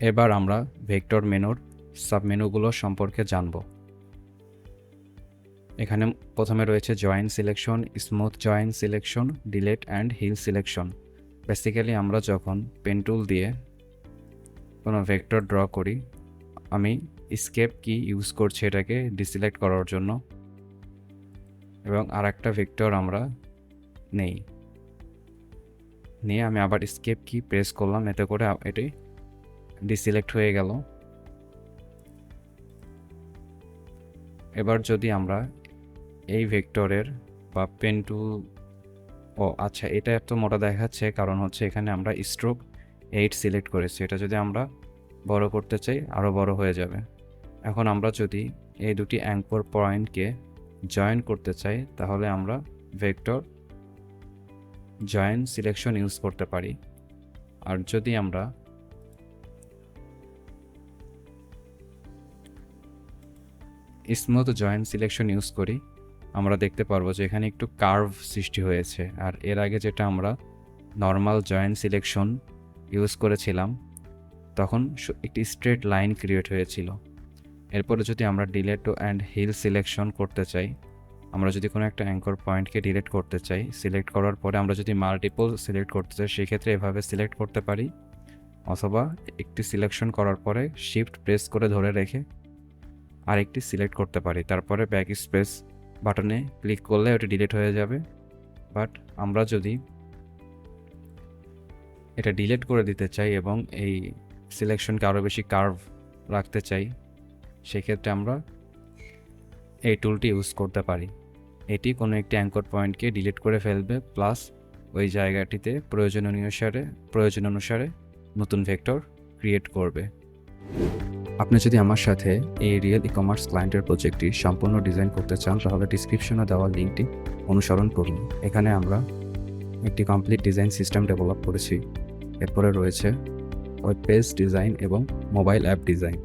এবার আমরা ভেক্টর মেনুর সাবমেনুগুলো সম্পর্কে জানব। এখানে প্রথমে রয়েছে join selection, smooth join selection, delete and heal selection. Basically আমরা যখন পেন টুল দিয়ে কোনো ভেক্টর ড্র করি, আমি স্কেপ কি ইউজ করছি এটাকে ডিসিলেক্ট করার জন্য, এবং আর একটা ভেক্টর আমরা নিয়ে আমি আবার স্কেপ কি প্রেস করলাম, এতে করে এটি ডিসিলেক্ট হয়ে গেল। এবার যদি আমরা এই ভেক্টরের বা পেন টুল, আচ্ছা এটা এত মোটা দেখাচ্ছে কারণ হচ্ছে এখানে আমরা স্ট্রোক 8 সিলেক্ট করেছি। এটা যদি আমরা বড় করতে চাই আরও বড় হয়ে যাবে। এখন আমরা যদি এই দুটি অ্যাঙ্কর পয়েন্টকে জয়েন করতে চাই তাহলে আমরা ভেক্টর জয়েন সিলেকশন ইউজ করতে পারি। আর যদি আমরা স্মুথ জয়েন সিলেকশন ইউজ করি, আমরা দেখতে পারবো যে এখানে একটু কার্ভ সৃষ্টি হয়েছে। আর এর আগে যেটা আমরা নর্মাল জয়েন সিলেকশন ইউজ করেছিলাম তখন একটি স্ট্রেট লাইন ক্রিয়েট হয়েছিল। এরপরে যদি আমরা ডিলেট অ্যান্ড হিল সিলেকশন করতে চাই, আমরা যদি কোনো একটা অ্যাঙ্কর পয়েন্টকে ডিলেট করতে চাই, সিলেক্ট করার পরে আমরা যদি মাল্টিপল সিলেক্ট করতে চাই সেক্ষেত্রে এভাবে সিলেক্ট করতে পারি, অথবা একটি সিলেকশন করার পরে শিফট প্রেস করে ধরে রেখে আরেকটি সিলেক্ট করতে পারি, তারপরে ব্যাক স্পেস বাটনে ক্লিক করলে ওটি ডিলিট হয়ে যাবে। বাট আমরা যদি এটা ডিলিট করে দিতে চাই এবং এই সিলেকশনকে আরও বেশি কার্ভ রাখতে চাই, সেক্ষেত্রে আমরা এই টুলটি ইউজ করতে পারি। এটি কোনো একটি অ্যাঙ্কর পয়েন্টকে ডিলিট করে ফেলবে, প্লাস ওই জায়গাটিতে প্রয়োজন অনুসারে নতুন ভেক্টর ক্রিয়েট করবে। আপনি যদি আমার সাথে এই রিয়েল ই কমার্স ক্লায়েন্টের প্রজেক্টটি সম্পূর্ণ ডিজাইন করতে চান তাহলে ডিসক্রিপশনে দেওয়া লিঙ্কটি অনুসরণ করুন। এখানে আমরা একটি কমপ্লিট ডিজাইন সিস্টেম ডেভেলপ করেছি। এরপরে রয়েছে ওয়েব পেজ ডিজাইন এবং মোবাইল অ্যাপ ডিজাইন।